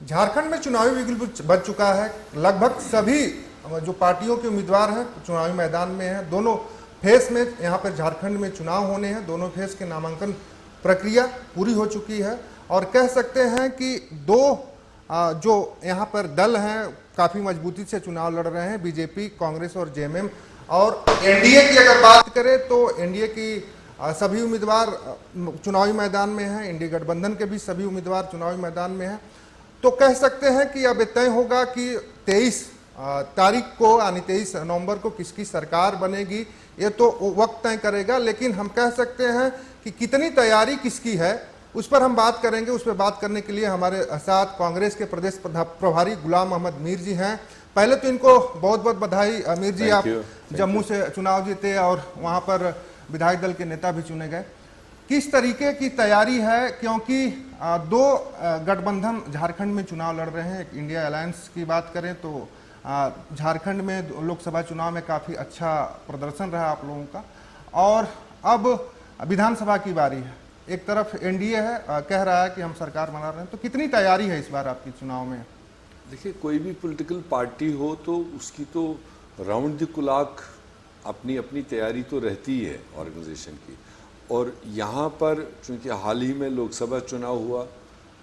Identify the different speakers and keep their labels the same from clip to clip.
Speaker 1: झारखंड में चुनावी बिगुल बच चुका है। लगभग सभी जो पार्टियों के उम्मीदवार हैं चुनावी मैदान में हैं। दोनों फेज में यहाँ पर झारखंड में चुनाव होने हैं। दोनों फेज के नामांकन प्रक्रिया पूरी हो चुकी है और कह सकते हैं कि दो जो यहाँ पर दल हैं काफ़ी मजबूती से चुनाव लड़ रहे हैं, बीजेपी, कांग्रेस और जेएमएम। और एनडीए की अगर बात करें तो एनडीए की सभी उम्मीदवार चुनावी मैदान में हैं। एनडीए गठबंधन के भी सभी उम्मीदवार चुनावी मैदान में हैं। तो कह सकते हैं कि अब तय होगा कि 23 तारीख को यानी 23 नवंबर को किसकी सरकार बनेगी, ये तो वक्त तय करेगा। लेकिन हम कह सकते हैं कि कितनी तैयारी किसकी है उस पर हम बात करेंगे। उस पर बात करने के लिए हमारे साथ कांग्रेस के प्रदेश प्रभारी गुलाम मोहम्मद मीर जी हैं। पहले तो इनको बहुत बहुत बधाई मीर जी, आप जम्मू से चुनाव जीते और वहां पर विधायक दल के नेता भी चुने गए। किस तरीके की तैयारी है, क्योंकि दो गठबंधन झारखंड में चुनाव लड़ रहे हैं। इंडिया अलायंस की बात करें तो झारखंड में लोकसभा चुनाव में काफ़ी अच्छा प्रदर्शन रहा आप लोगों का, और अब विधानसभा की बारी है। एक तरफ एनडीए है, कह रहा है कि हम सरकार बना रहे हैं, तो कितनी तैयारी है इस बार आपकी चुनाव में?
Speaker 2: देखिए, कोई भी पॉलिटिकल पार्टी हो तो उसकी तो राउंड द क्लॉक अपनी अपनी तैयारी तो रहती है ऑर्गेनाइजेशन की। और यहाँ पर चूँकि हाल ही में लोकसभा चुनाव हुआ,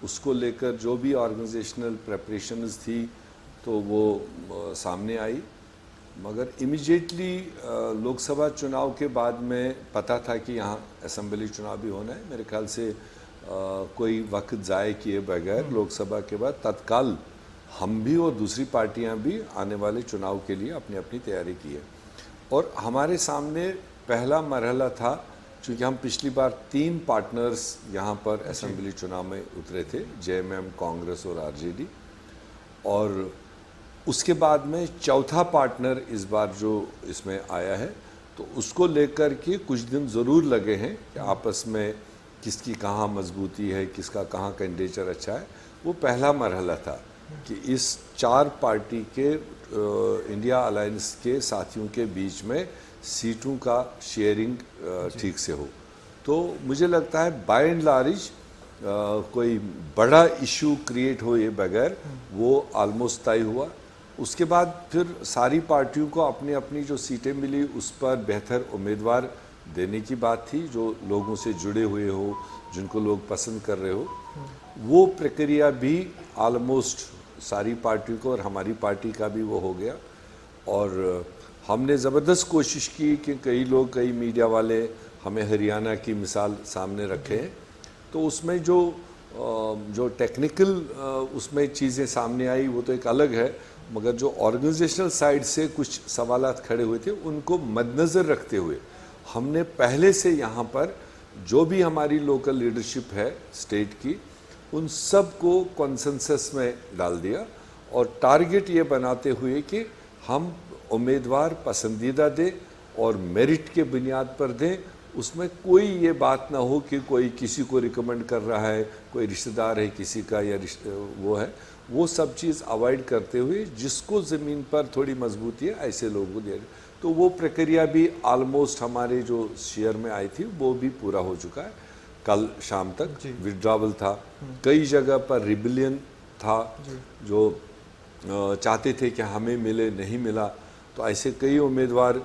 Speaker 2: उसको लेकर जो भी ऑर्गेनाइजेशनल प्रेपरेशंस थी तो वो सामने आई। मगर इमीडिएटली लोकसभा चुनाव के बाद में पता था कि यहाँ असेंबली चुनाव भी होना है। मेरे ख्याल से कोई वक्त ज़ाय किए बगैर लोकसभा के बाद तत्काल हम भी और दूसरी पार्टियां भी आने वाले चुनाव के लिए अपनी अपनी तैयारी की है। और हमारे सामने पहला मरहला था, क्योंकि हम पिछली बार 3 पार्टनर्स यहाँ पर असेंबली चुनाव में उतरे थे, जेएमएम, कांग्रेस और आरजेडी। और उसके बाद में चौथा पार्टनर इस बार जो इसमें आया है, तो उसको लेकर के कुछ दिन ज़रूर लगे हैं कि आपस में किसकी कहाँ मजबूती है, किसका कहाँ कैंडिडेचर अच्छा है। वो पहला मरहला था कि इस 4 पार्टी के इंडिया अलायंस के साथियों के बीच में सीटों का शेयरिंग ठीक से हो। तो मुझे लगता है बाय एंड लार्ज कोई बड़ा इशू क्रिएट हो ये बगैर वो ऑलमोस्ट तय हुआ। उसके बाद फिर सारी पार्टियों को अपनी अपनी जो सीटें मिली उस पर बेहतर उम्मीदवार देने की बात थी, जो लोगों से जुड़े हुए हो, जिनको लोग पसंद कर रहे हो। वो प्रक्रिया भी ऑलमोस्ट सारी पार्टियों को और हमारी पार्टी का भी वो हो गया। और हमने ज़बरदस्त कोशिश की कि कई लोग, कई मीडिया वाले हमें हरियाणा की मिसाल सामने रखे हैं, तो उसमें जो टेक्निकल उसमें चीज़ें सामने आई वो तो एक अलग है। मगर जो ऑर्गेनाइजेशनल साइड से कुछ सवालात खड़े हुए थे उनको मद्देनज़र रखते हुए हमने पहले से यहाँ पर जो भी हमारी लोकल लीडरशिप है स्टेट की, उन सब को कॉन्सेंसस में डाल दिया और टारगेट ये बनाते हुए कि हम उम्मीदवार पसंदीदा दें और मेरिट के बुनियाद पर दें। उसमें कोई ये बात ना हो कि कोई किसी को रिकमेंड कर रहा है, कोई रिश्तेदार है किसी का या वो है, वो सब चीज़ अवॉइड करते हुए जिसको ज़मीन पर थोड़ी मजबूती है ऐसे लोगों को दे। तो वो प्रक्रिया भी ऑलमोस्ट हमारे जो शेयर में आई थी वो भी पूरा हो चुका है। कल शाम तक विड्रॉवल था, कई जगह पर रिबिलियन था, जो चाहते थे कि हमें मिले, नहीं मिला, तो ऐसे कई उम्मीदवार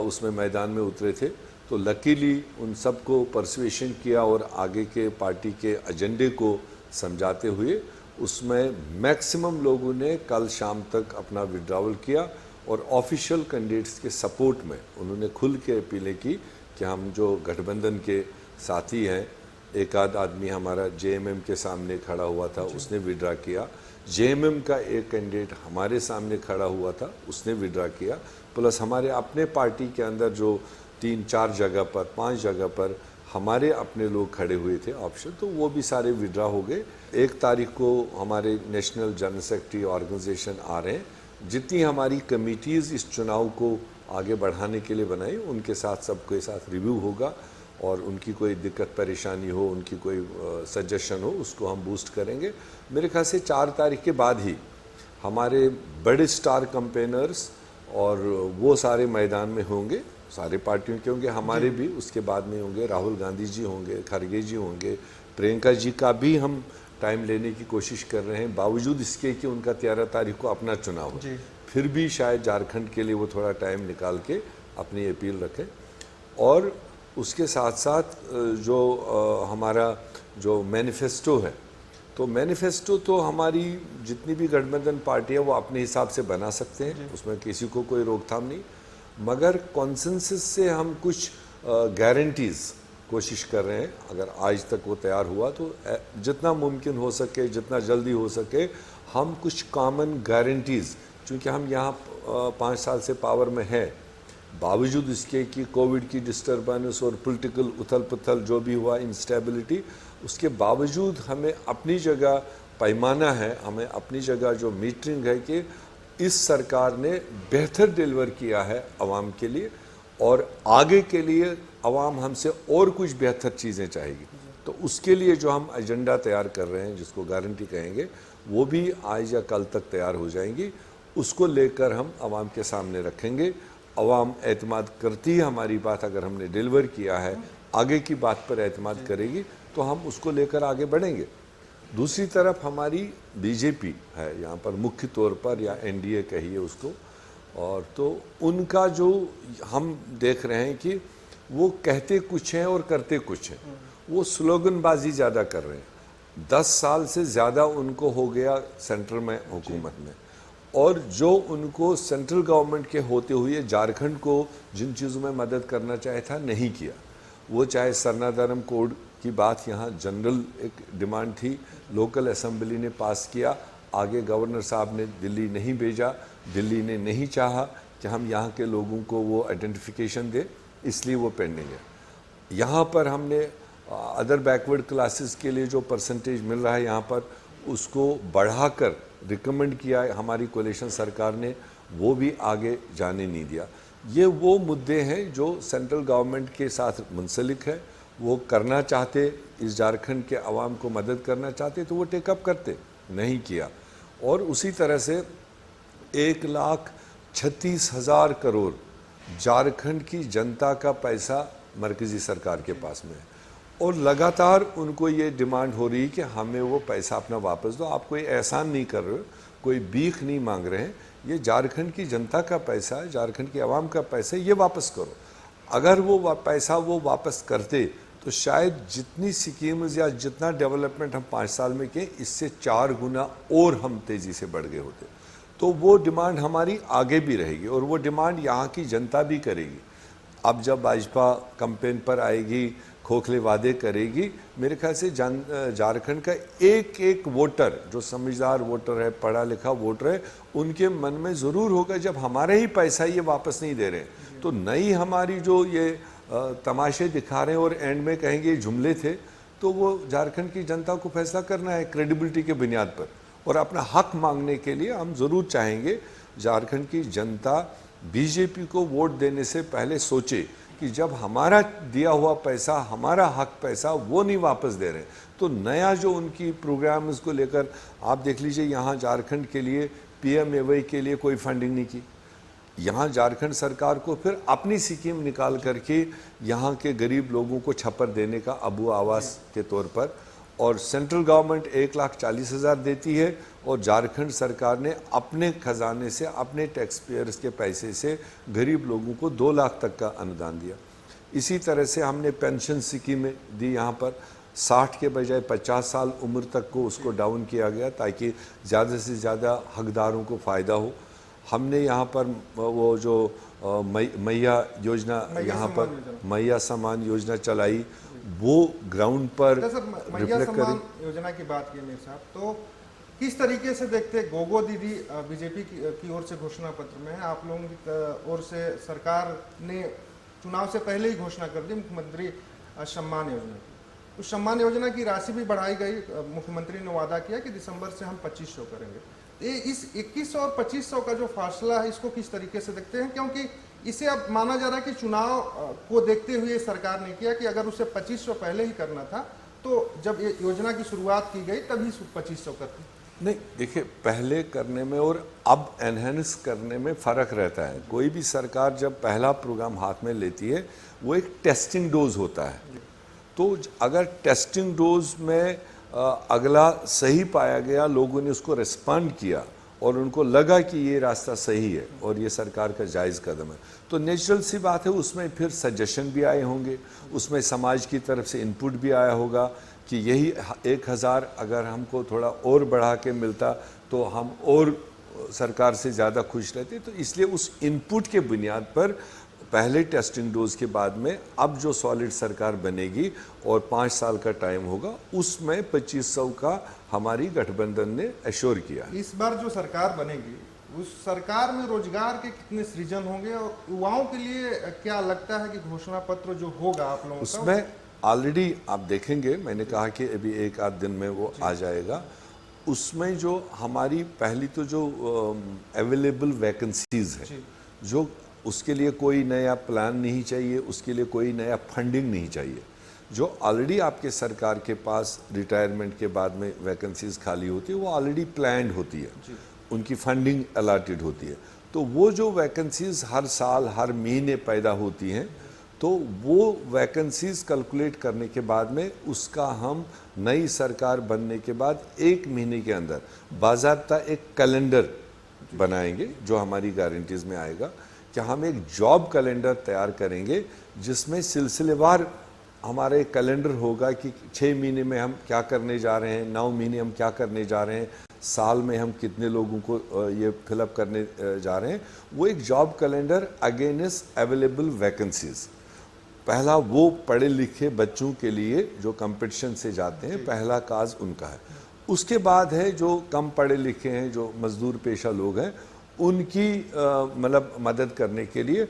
Speaker 2: उसमें मैदान में उतरे थे। तो लकीली उन सबको परसुएशन किया और आगे के पार्टी के एजेंडे को समझाते हुए उसमें मैक्सिमम लोगों ने कल शाम तक अपना विड्रॉवल किया और ऑफिशियल कैंडिडेट्स के सपोर्ट में उन्होंने खुल के अपीलें की कि हम जो गठबंधन के साथी हैं, एक आध आदमी हमारा जेएमएम के सामने खड़ा हुआ था, उसने विड्रा किया। जेएमएम का एक कैंडिडेट हमारे सामने खड़ा हुआ था, उसने विड्रा किया। प्लस हमारे अपने पार्टी के अंदर जो 3-4 जगह पर, 5 जगह पर हमारे अपने लोग खड़े हुए थे ऑप्शन, तो वो भी सारे विड्रा हो गए। 1 तारीख को हमारे नेशनल जनरल सेक्रेटरी ऑर्गेनाइजेशन आ रहे हैं। जितनी हमारी कमिटीज़ इस चुनाव को आगे बढ़ाने के लिए बनाई, उनके साथ सबके साथ रिव्यू होगा और उनकी कोई दिक्कत परेशानी हो, उनकी कोई सजेशन हो, उसको हम बूस्ट करेंगे। मेरे ख्याल से 4 तारीख के बाद ही हमारे बड़े स्टार कैंपेनर्स और वो सारे मैदान में होंगे, सारे पार्टियों के होंगे, हमारे भी उसके बाद में होंगे। राहुल गांधी जी होंगे, खड़गे जी होंगे, प्रियंका जी का भी हम टाइम लेने की कोशिश कर रहे हैं, बावजूद इसके कि उनका 13 तारीख को अपना चुनाव
Speaker 1: जी।
Speaker 2: है, फिर भी शायद झारखंड के लिए वो थोड़ा टाइम निकाल के अपनी अपील रखें। और उसके साथ साथ जो हमारा जो मैनिफेस्टो है, तो मैनिफेस्टो तो हमारी जितनी भी गठबंधन पार्टी है वो अपने हिसाब से बना सकते हैं, उसमें किसी को कोई रोकथाम नहीं, मगर कॉन्सेंसस से हम कुछ गारंटीज़ कोशिश कर रहे हैं। अगर आज तक वो तैयार हुआ तो जितना मुमकिन हो सके, जितना जल्दी हो सके, हम कुछ कॉमन गारंटीज़, चूँकि हम यहाँ 5 साल से पावर में हैं, बावजूद इसके कि कोविड की डिस्टर्बेंस और पॉलिटिकल उथल पुथल जो भी हुआ, इंस्टेबिलिटी, उसके बावजूद हमें अपनी जगह पैमाना है, हमें अपनी जगह जो मीटरिंग है कि इस सरकार ने बेहतर डिलीवर किया है आवाम के लिए, और आगे के लिए आवाम हमसे और कुछ बेहतर चीज़ें चाहेगी। तो उसके लिए जो हम एजेंडा तैयार कर रहे हैं, जिसको गारंटी कहेंगे, वो भी आज या कल तक तैयार हो जाएंगी। उसको लेकर हम आवाम के सामने रखेंगे। आवाम एतमाद करती है हमारी बात, अगर हमने डिलीवर किया है, आगे की बात पर एतमाद करेगी तो हम उसको लेकर आगे बढ़ेंगे। दूसरी तरफ हमारी बीजेपी है यहाँ पर मुख्य तौर पर, या एनडीए कहिए उसको, और तो उनका जो हम देख रहे हैं कि वो कहते कुछ हैं और करते कुछ हैं। वो स्लोगनबाजी ज़्यादा कर रहे हैं। 10 साल से ज़्यादा उनको हो गया सेंटर में हुकूमत में, और जो उनको सेंट्रल गवर्नमेंट के होते हुए झारखंड को जिन चीज़ों में मदद करना चाहे था, नहीं किया। वो चाहे सरनाधर्म कोड की बात, यहाँ जनरल एक डिमांड थी, लोकल असेंबली ने पास किया, आगे गवर्नर साहब ने दिल्ली नहीं भेजा, दिल्ली ने नहीं चाहा कि हम यहाँ के लोगों को वो आइडेंटिफिकेशन दे, इसलिए वो पेंडिंग है। यहाँ पर हमने अदर बैकवर्ड क्लासेस के लिए जो परसेंटेज मिल रहा है यहाँ पर, उसको बढ़ाकर रिकमेंड किया है हमारी कोalition सरकार ने, वो भी आगे जाने नहीं दिया। ये वो मुद्दे हैं जो सेंट्रल गवर्नमेंट के साथ मुंसलिक है, वो करना चाहते, इस झारखंड के अवाम को मदद करना चाहते तो वो टेकअप करते, नहीं किया। और उसी तरह से 1,36,000 करोड़ झारखंड की जनता का पैसा मरकज़ी सरकार के पास में है, और लगातार उनको ये डिमांड हो रही है कि हमें वो पैसा अपना वापस दो। आप कोई एहसान नहीं कर रहे हो, कोई भीख नहीं मांग रहे हैं, ये झारखंड की जनता का पैसा है, झारखंड की आवाम का पैसा है, ये वापस करो। अगर वो पैसा वो वापस करते तो शायद जितनी स्कीम्स या जितना डेवलपमेंट हम 5 साल में किए, इससे 4 गुना और हम तेज़ी से बढ़ गए होते। तो वो डिमांड हमारी आगे भी रहेगी, और वो डिमांड यहाँ की जनता भी करेगी। अब जब भाजपा कैंपेन पर आएगी, खोखले वादे करेगी, मेरे ख्याल से झारखंड का एक एक वोटर, जो समझदार वोटर है, पढ़ा लिखा वोटर है, उनके मन में ज़रूर होगा, जब हमारे ही पैसा ये वापस नहीं दे रहे तो नई हमारी जो ये तमाशे दिखा रहे हैं और एंड में कहेंगे जुमले थे, तो वो झारखंड की जनता को फैसला करना है क्रेडिबिलिटी के बुनियाद पर, और अपना हक मांगने के लिए हम ज़रूर चाहेंगे झारखंड की जनता बीजेपी को वोट देने से पहले सोचे कि जब हमारा दिया हुआ पैसा, हमारा हक पैसा वो नहीं वापस दे रहे, तो नया जो उनकी प्रोग्राम्स को लेकर आप देख लीजिए, यहाँ झारखंड के लिए PMAY के लिए कोई फंडिंग नहीं की। यहाँ झारखंड सरकार को फिर अपनी स्कीम निकाल करके यहाँ के गरीब लोगों को छप्पर देने का अबू आवास के तौर पर, और सेंट्रल गवर्नमेंट 1,40,000 देती है, और झारखंड सरकार ने अपने खजाने से, अपने टैक्स पेयर्स के पैसे से गरीब लोगों को 2 लाख तक का अनुदान दिया। इसी तरह से हमने पेंशन स्कीमें दी, यहाँ पर 60 के बजाय 50 साल उम्र तक को उसको डाउन किया गया, ताकि ज़्यादा से ज़्यादा हकदारों को फ़ायदा हो। हमने यहाँ पर वो जो मैया योजना, यहाँ पर मैया सम्मान योजना चलाई, वो ग्राउंड पर
Speaker 1: मैया सम्मान योजना की बात की मेरे साहब, तो किस तरीके से देखते हैं? गोगो दीदी बीजेपी की ओर से घोषणा पत्र में है, आप लोगों की ओर से सरकार ने चुनाव से पहले ही घोषणा कर दी मुख्यमंत्री सम्मान योजना की। उस सम्मान योजना की राशि भी बढ़ाई गई, मुख्यमंत्री ने वादा किया कि दिसंबर से हम 2500 करेंगे। इस 2100 और 2500 का जो फासला है, इसको किस तरीके से देखते हैं? क्योंकि इसे अब माना जा रहा है कि चुनाव को देखते हुए सरकार ने किया कि अगर उसे 2500 पहले ही करना था, तो जब ये योजना की शुरुआत की गई तभी 2500 करती।
Speaker 2: नहीं, देखिए, पहले करने में और अब एनहेंस करने में फ़र्क रहता है। कोई भी सरकार जब पहला प्रोग्राम हाथ में लेती है, वो एक टेस्टिंग डोज होता है। तो अगर टेस्टिंग डोज में अगला सही पाया गया, लोगों ने उसको रिस्पॉन्ड किया और उनको लगा कि ये रास्ता सही है और ये सरकार का जायज़ कदम है, तो नेचुरल सी बात है उसमें फिर सजेशन भी आए होंगे, उसमें समाज की तरफ से इनपुट भी आया होगा कि यही 1000 अगर हमको थोड़ा और बढ़ा के मिलता तो हम और सरकार से ज़्यादा खुश रहते। तो इसलिए उस इनपुट के बुनियाद पर पहले टेस्टिंग डोज के बाद में अब जो सॉलिड सरकार बनेगी और 5 साल का टाइम होगा, उसमें 2500 का हमारी गठबंधन ने एश्योर किया।
Speaker 1: इस बार जो सरकार बनेगी उस सरकार में रोजगार के कितने सृजन होंगे और युवाओं के लिए क्या लगता है कि घोषणा पत्र जो होगा आप लोगों का
Speaker 2: उसमें ऑलरेडी आप देखेंगे, मैंने कहा कि अभी 1-8 दिन में वो आ जाएगा। उसमें जो हमारी पहली तो जो अवेलेबल वैकेंसीज है, जो उसके लिए कोई नया प्लान नहीं चाहिए, उसके लिए कोई नया फंडिंग नहीं चाहिए, जो ऑलरेडी आपके सरकार के पास रिटायरमेंट के बाद में वैकेंसीज खाली होती है वो ऑलरेडी प्लान्ड होती है, उनकी फंडिंग अलॉटेड होती है। तो वो जो वैकेंसीज हर साल हर महीने पैदा होती हैं, तो वो वैकेंसीज कैलकुलेट करने के बाद में उसका हम नई सरकार बनने के बाद 1 महीने के अंदर बाज़ाब्ता एक कैलेंडर बनाएंगे जो हमारी गारंटीज़ में आएगा कि हम एक जॉब कैलेंडर तैयार करेंगे जिसमें सिलसिलेवार हमारा एक कैलेंडर होगा कि 6 महीने में हम क्या करने जा रहे हैं, 9 महीने हम क्या करने जा रहे हैं, साल में हम कितने लोगों को ये फिलअप करने जा रहे हैं। वो एक job calendar against available vacancies. पहला वो पढ़े लिखे बच्चों के लिए जो कंपटीशन से जाते हैं, पहला काज उनका है। उसके बाद है जो कम पढ़े लिखे हैं, जो मजदूर पेशा लोग हैं, उनकी मतलब मदद करने के लिए,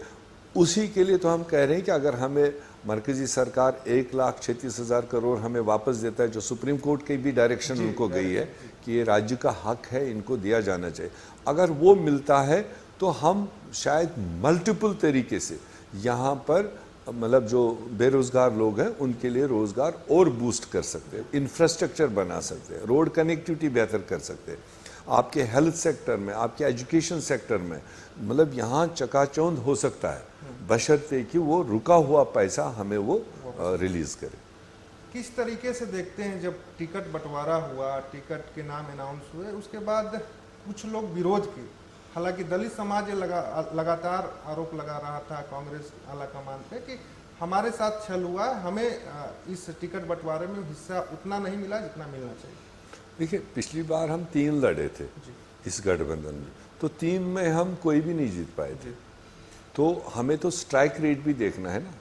Speaker 2: उसी के लिए तो हम कह रहे हैं कि अगर हमें मरकजी सरकार 1,36,000 करोड़ हमें वापस देता है, जो सुप्रीम कोर्ट की भी डायरेक्शन उनको गई है कि ये राज्य का हक है, इनको दिया जाना चाहिए, अगर वो मिलता है तो हम शायद मल्टीपल तरीके से यहाँ पर मतलब जो बेरोज़गार लोग हैं उनके लिए रोज़गार और बूस्ट कर सकते हैं, इंफ्रास्ट्रक्चर बना सकते हैं, रोड कनेक्टिविटी बेहतर कर सकते हैं, आपके हेल्थ सेक्टर में, आपके एजुकेशन सेक्टर में, मतलब यहाँ चकाचौंध हो सकता है, बशर्ते कि वो रुका हुआ पैसा हमें वो रिलीज़ करे।
Speaker 1: किस तरीके से देखते हैं जब टिकट बंटवारा हुआ, टिकट के नाम अनाउंस हुए, उसके बाद कुछ लोग विरोध किए, हालांकि दलित समाज लगातार आरोप लगा रहा था कांग्रेस आला कमान पे कि हमारे साथ छल हुआ, हमें इस टिकट बंटवारे में हिस्सा उतना नहीं मिला जितना मिलना चाहिए।
Speaker 2: देखिए, पिछली बार हम 3 लड़े थे इस गठबंधन में, तो 3 में हम कोई भी नहीं जीत पाए थे, तो हमें तो स्ट्राइक रेट भी देखना है ना।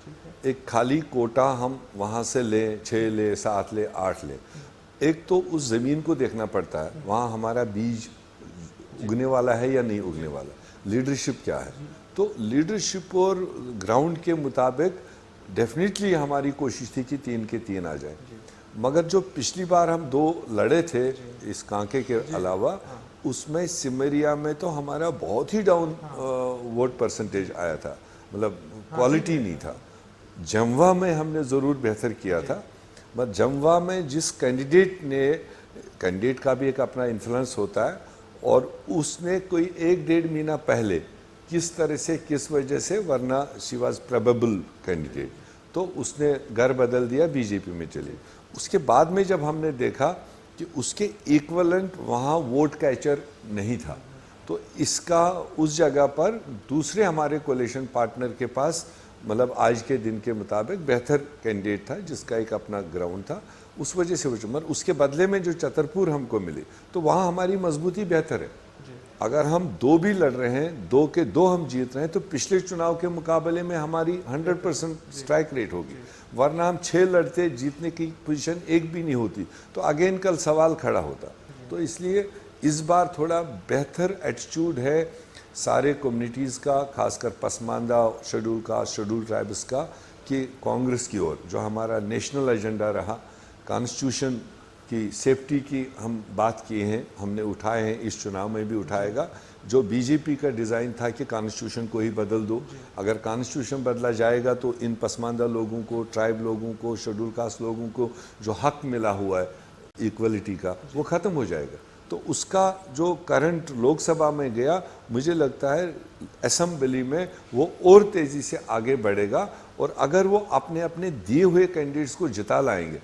Speaker 2: एक खाली कोटा हम वहाँ से लें, 6 ले, 7 ले, 8 ले, एक तो उस ज़मीन को देखना पड़ता है, वहाँ हमारा बीज उगने वाला है या नहीं उगने वाला, लीडरशिप क्या है। तो लीडरशिप और ग्राउंड के मुताबिक डेफिनेटली हमारी कोशिश थी कि 3 के 3 आ जाए, मगर जो पिछली बार हम 2 लड़े थे इस कांके के अलावा, उसमें सिमरिया में तो हमारा बहुत ही डाउन वोट परसेंटेज आया था, मतलब क्वालिटी नहीं था। जमवा में हमने ज़रूर बेहतर किया था, मगर जमवा में जिस कैंडिडेट का भी एक अपना इन्फ्लुएंस होता है, और उसने कोई 1-1.5 महीना पहले किस तरह से, किस वजह से, वरना शी वॉज प्रोबेबल कैंडिडेट, तो उसने घर बदल दिया, बीजेपी में चली। उसके बाद में जब हमने देखा कि उसके इक्वलेंट वहाँ वोट कैचर नहीं था, तो इसका उस जगह पर दूसरे हमारे कोलिशन पार्टनर के पास मतलब आज के दिन के मुताबिक बेहतर कैंडिडेट था जिसका एक अपना ग्राउंड था, उस वजह से वो चुमर। उसके बदले में जो छतरपुर हमको मिली तो वहाँ हमारी मजबूती बेहतर है। अगर हम 2 भी लड़ रहे हैं, 2 के 2 हम जीत रहे हैं, तो पिछले चुनाव के मुकाबले में हमारी 100% स्ट्राइक रेट होगी, वरना हम 6 लड़ते, जीतने की पोजीशन 1 भी नहीं होती, तो अगेन कल सवाल खड़ा होता। तो इसलिए इस बार थोड़ा बेहतर एटीट्यूड है सारे कम्युनिटीज़ का, खासकर Pasmanda, schedule caste, schedule tribes का, कि कांग्रेस की ओर जो हमारा नेशनल एजेंडा रहा, कॉन्स्टिट्यूशन की सेफ्टी की हम बात किए हैं, हमने उठाए हैं, इस चुनाव में भी उठाएगा। जो बीजेपी का डिज़ाइन था कि कॉन्स्टिट्यूशन को ही बदल दो, अगर कॉन्स्टिट्यूशन बदला जाएगा तो इन पसमानदा लोगों को, ट्राइब लोगों को, शेड्यूल कास्ट लोगों को जो हक मिला हुआ है इक्वलिटी का, वो ख़त्म हो जाएगा। तो उसका जो करंट लोकसभा में गया, मुझे लगता है असेंबली में वो और तेज़ी से आगे बढ़ेगा, और अगर वो अपने अपने दिए हुए कैंडिडेट्स को जिता लाएंगे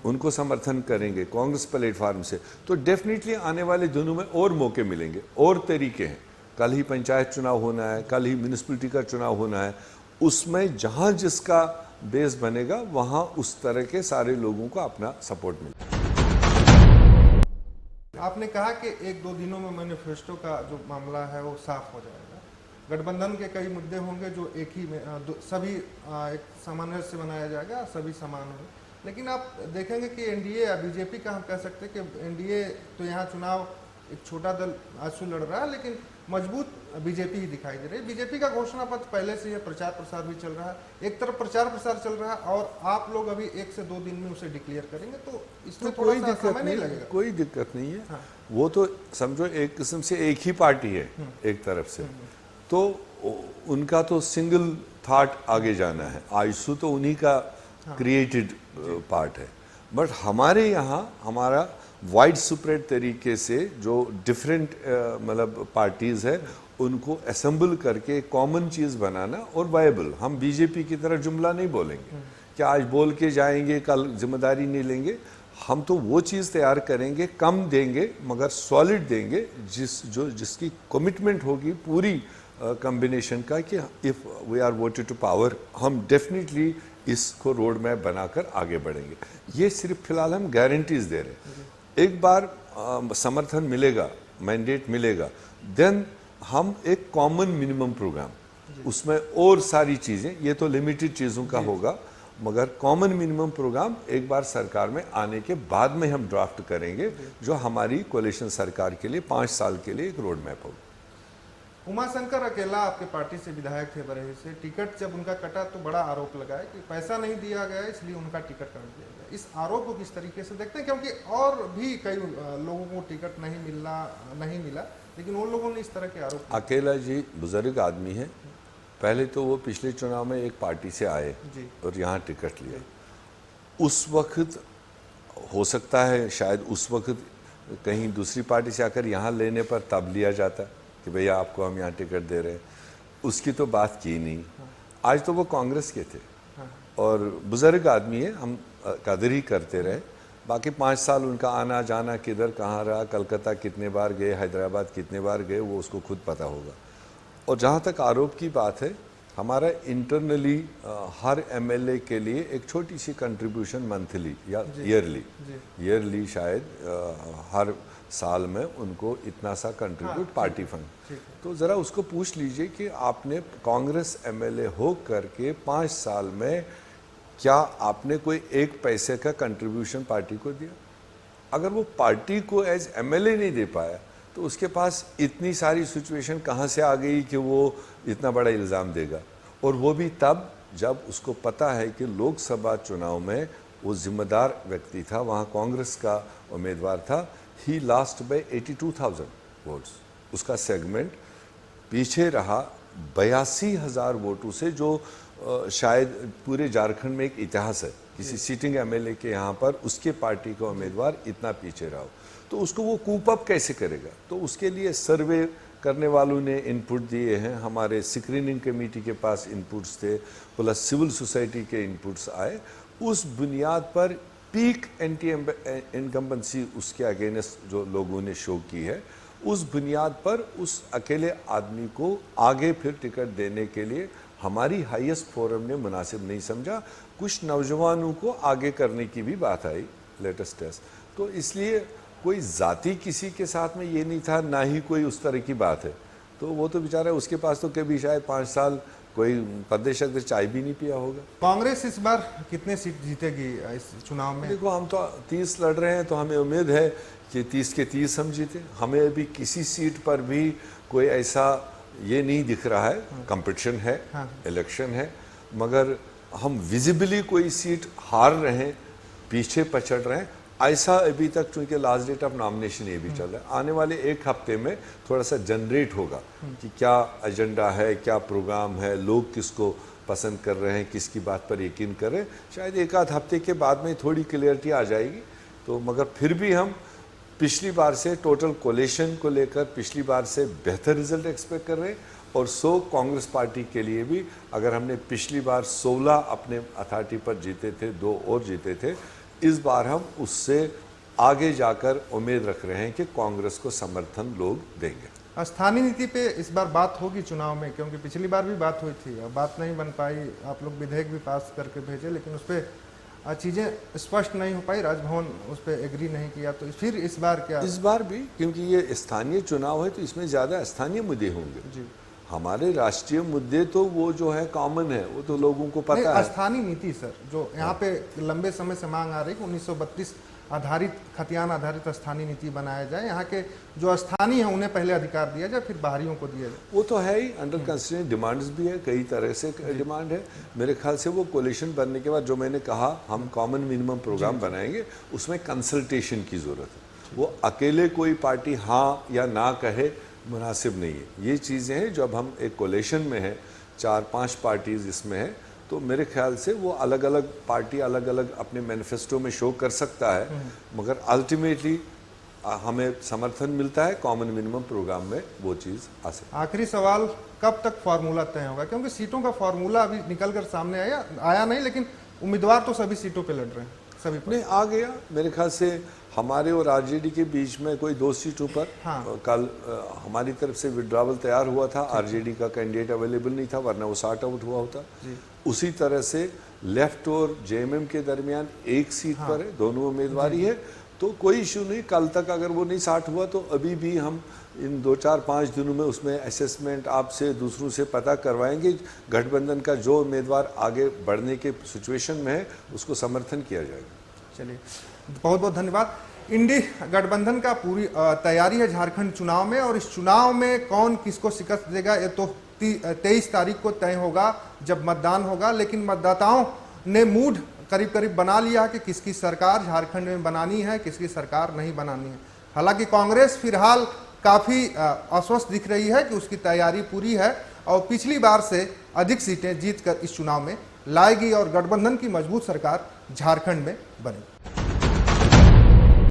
Speaker 2: उनको समर्थन करेंगे कांग्रेस प्लेटफॉर्म से, तो डेफिनेटली आने वाले दिनों में और मौके मिलेंगे और तरीके हैं। कल ही पंचायत चुनाव होना है, कल ही म्यूनिसिपैलिटी का चुनाव होना है, उसमें जहां जिसका बेस बनेगा वहां उस तरह के सारे लोगों को अपना सपोर्ट मिलेगा।
Speaker 1: आपने कहा कि 1-2 दिनों में मैनिफेस्टो का जो मामला है वो साफ हो जाएगा। गठबंधन के कई मुद्दे होंगे जो एक ही में सभी एक सामंजस्य से बनाया जाएगा, सभी समान होंगे। लेकिन आप देखेंगे कि एनडीए या बीजेपी का हम कह सकते हैं कि एनडीए तो यहाँ चुनाव एक छोटा दल आंसू लड़ रहा है, लेकिन मजबूत बीजेपी ही दिखाई दे रही है। बीजेपी का घोषणा पत्र पहले से ही प्रचार प्रसार भी चल रहा है, एक तरफ प्रचार प्रसार चल रहा है और आप लोग अभी 1 से 2 दिन में उसे डिक्लेयर करेंगे, तो इसमें
Speaker 2: तो
Speaker 1: थोड़ा
Speaker 2: कोई
Speaker 1: सा
Speaker 2: दिक्कत
Speaker 1: समय नहीं लगेगा।
Speaker 2: कोई दिक्कत नहीं है।
Speaker 1: हाँ।
Speaker 2: वो तो समझो एक किस्म से एक ही पार्टी है एक तरफ से, तो उनका तो सिंगल थॉट आगे जाना है। आयसू तो उन्हीं का क्रिएटेड पार्ट है, बट हमारे यहाँ हमारा वाइड स्प्रेड तरीके से जो डिफरेंट मतलब पार्टीज है उनको असेंबल करके कॉमन चीज़ बनाना और वायबल। हम बीजेपी की तरह जुमला नहीं बोलेंगे कि आज बोल के जाएंगे कल जिम्मेदारी नहीं लेंगे। हम तो वो चीज़ तैयार करेंगे, कम देंगे मगर सॉलिड देंगे, जिसकी कमिटमेंट होगी पूरी कॉम्बिनेशन का कि if we are voted to power हम डेफिनेटली इसको रोड मैप बनाकर आगे बढ़ेंगे। ये सिर्फ फिलहाल हम गारंटीज दे रहे हैं। एक बार समर्थन मिलेगा, मैंडेट मिलेगा, देन हम एक कॉमन मिनिमम प्रोग्राम, उसमें और सारी चीज़ें, ये तो लिमिटेड चीज़ों का होगा, मगर कॉमन मिनिमम प्रोग्राम एक बार सरकार में आने के बाद में हम ड्राफ्ट करेंगे, जो हमारी कोalition सरकार के लिए 5 साल के लिए एक रोड मैप होगा।
Speaker 1: उमाशंकर अकेला आपके पार्टी से विधायक थे बरेली से, टिकट जब उनका कटा तो बड़ा आरोप लगा है कि पैसा नहीं दिया गया इसलिए उनका टिकट काट दिया गया। इस आरोप को किस तरीके से देखते हैं, क्योंकि और भी कई लोगों को टिकट नहीं मिला, लेकिन उन लोगों ने इस तरह के आरोप।
Speaker 2: अकेला जी बुजुर्ग आदमी है, पहले तो वो पिछले चुनाव में एक पार्टी से आए और यहाँ टिकट लिया। उस वक्त हो सकता है शायद उस वक्त कहीं दूसरी पार्टी से आकर यहाँ लेने पर तब लिया जाता कि भैया आपको हम यहाँ टिकट दे रहे हैं, उसकी तो बात की नहीं। आज तो वो कांग्रेस के थे और बुजुर्ग आदमी है, हम कदर ही करते रहे। बाकी 5 साल उनका आना जाना किधर कहाँ रहा, कलकत्ता कितने बार गए, हैदराबाद कितने बार गए, वो उसको खुद पता होगा। और जहाँ तक आरोप की बात है, हमारा इंटरनली हर एमएलए के लिए एक छोटी सी कंट्रीब्यूशन मंथली या ईयरली शायद हर साल में उनको इतना सा कंट्रीब्यूट पार्टी फंड। तो ज़रा उसको पूछ लीजिए कि आपने कांग्रेस एमएलए हो करके 5 साल में क्या आपने कोई 1 पैसे का कंट्रीब्यूशन पार्टी को दिया? अगर वो पार्टी को एज एमएलए नहीं दे पाया तो उसके पास इतनी सारी सिचुएशन कहाँ से आ गई कि वो इतना बड़ा इल्ज़ाम देगा? और वो भी तब जब उसको पता है कि लोकसभा चुनाव में वो जिम्मेदार व्यक्ति था, वहाँ कांग्रेस का उम्मीदवार था, ही लास्ट बाय 82,000 वोट्स। उसका सेगमेंट पीछे रहा 82,000 वोटों से, जो शायद पूरे झारखंड में एक इतिहास है किसी सीटिंग एमएलए के यहाँ पर उसके पार्टी का उम्मीदवार इतना पीछे रहा हो। तो उसको वो कूप अप कैसे करेगा? तो उसके लिए सर्वे करने वालों ने इनपुट दिए हैं, हमारे स्क्रीनिंग कमेटी के पास इनपुट्स थे, प्लस सिविल सोसाइटी के इनपुट्स आए। उस बुनियाद पर पीक एंटी इनकम्बेंसी उसके अगेंस्ट जो लोगों ने शो की है, उस बुनियाद पर उस अकेले आदमी को आगे फिर टिकट देने के लिए हमारी हाईएस्ट फोरम ने मुनासिब नहीं समझा। कुछ नौजवानों को आगे करने की भी बात आई लेटेस्ट टेस्ट। तो इसलिए कोई जाति किसी के साथ में ये नहीं था, ना ही कोई उस तरह की बात है। तो वो तो बेचारा उसके पास तो कभी शायद 5 साल कोई प्रदेश अध्यक्ष चाय भी नहीं पिया होगा।
Speaker 1: कांग्रेस इस बार कितने सीट जीतेगी इस चुनाव में?
Speaker 2: देखो, हम तो 30 लड़ रहे हैं, तो हमें उम्मीद है कि 30 के 30 हम जीते। हमें अभी किसी सीट पर भी कोई ऐसा ये नहीं दिख रहा है, कंपटीशन है, इलेक्शन है, मगर हम विजिबली कोई सीट हार रहे हैं, पीछे पछड़ रहे हैं, ऐसा अभी तक, चूंकि लास्ट डेट ऑफ नॉमिनेशन ये भी चल रहा है। आने वाले 1 हफ्ते में थोड़ा सा जनरेट होगा कि क्या एजेंडा है, क्या प्रोग्राम है, लोग किसको पसंद कर रहे हैं, किसकी बात पर यकीन कर रहे हैं। शायद 1 आध हफ्ते के बाद में थोड़ी क्लियरिटी आ जाएगी। तो मगर फिर भी हम पिछली बार से टोटल कोलिशन को लेकर पिछली बार से बेहतर रिजल्ट एक्सपेक्ट कर रहे हैं। और 100 कांग्रेस पार्टी के लिए भी, अगर हमने पिछली बार 16 अपने अथॉरिटी पर जीते थे, 2 और जीते थे, इस बार हम उससे आगे जाकर उम्मीद रख रहे हैं कि कांग्रेस को समर्थन लोग देंगे।
Speaker 1: स्थानीय नीति पे इस बार बात होगी चुनाव में, क्योंकि पिछली बार भी बात हुई थी, अब बात नहीं बन पाई। आप लोग विधेयक भी पास करके भेजे, लेकिन उस पर चीज़ें स्पष्ट नहीं हो पाई, राजभवन उस पर एग्री नहीं किया। तो फिर इस बार क्या?
Speaker 2: इस बार भी क्योंकि ये स्थानीय चुनाव है तो इसमें ज़्यादा स्थानीय मुद्दे होंगे
Speaker 1: जी,
Speaker 2: हमारे राष्ट्रीय मुद्दे तो वो जो है कॉमन है, वो तो लोगों को पता है।
Speaker 1: स्थानीय नीति सर, जो यहाँ पे लंबे समय से मांग आ रही कि 1932 आधारित, खतियान आधारित स्थानीय नीति बनाया जाए, यहाँ के जो स्थानीय हैं उन्हें पहले अधिकार दिया जाए, फिर बाहरियों को दिया जाए।
Speaker 2: वो तो है ही, अंडर कंसिडरेशन डिमांड्स भी है, कई तरह से डिमांड है। मेरे ख्याल से वो कोलिशन बनने के बाद जो मैंने कहा हम कॉमन मिनिमम प्रोग्राम बनाएंगे, उसमें कंसल्टेशन की ज़रूरत है। वो अकेले कोई पार्टी हाँ या ना कहे मुनासिब नहीं है। ये चीज़ें हैं जब हम एक कोलिशन में हैं, 4-5 पार्टीज इसमें है, तो मेरे ख्याल से वो अलग अलग पार्टी अलग अलग अपने मैनिफेस्टो में शो कर सकता है, मगर अल्टीमेटली हमें समर्थन मिलता है कॉमन मिनिमम प्रोग्राम में, वो चीज़ आ सकती है।
Speaker 1: आखिरी सवाल, कब तक फार्मूला तय होगा? क्योंकि सीटों का फार्मूला अभी निकल कर सामने आया नहीं, लेकिन उम्मीदवार तो सभी सीटों पे लड़ रहे हैं, सभी पर।
Speaker 2: नहीं, आ गया मेरे ख्याल से। हमारे और आरजेडी के बीच में कोई 2 सीटों पर कल हमारी तरफ से विड्रॉवल तैयार हुआ था, आरजेडी का कैंडिडेट अवेलेबल नहीं था, वरना वो सॉर्ट आउट हुआ होता। उसी तरह से लेफ्ट और जेएमएम के दरमियान 1 सीट पर है, दोनों उम्मीदवारी है, तो कोई इशू नहीं। कल तक अगर वो नहीं सॉर्ट हुआ तो अभी भी हम इन 2-4-5 दिनों में उसमें असेसमेंट आपसे दूसरों से पता करवाएंगे। गठबंधन का जो उम्मीदवार आगे बढ़ने के सिचुएशन में है उसको समर्थन किया जाएगा।
Speaker 1: चलिए, बहुत बहुत धन्यवाद। इंडी गठबंधन का पूरी तैयारी है झारखंड चुनाव में, और इस चुनाव में कौन किसको शिकस्त देगा ये तो 23 तारीख को तय होगा जब मतदान होगा। लेकिन मतदाताओं ने मूड करीब करीब बना लिया कि किसकी सरकार झारखंड में बनानी है, किसकी सरकार नहीं बनानी है। हालांकि कांग्रेस फिलहाल काफ़ी अस्वस्थ दिख रही है कि उसकी तैयारी पूरी है और पिछली बार से अधिक सीटें जीतकर इस चुनाव में लाएगी और गठबंधन की मजबूत सरकार झारखंड में बनेगी।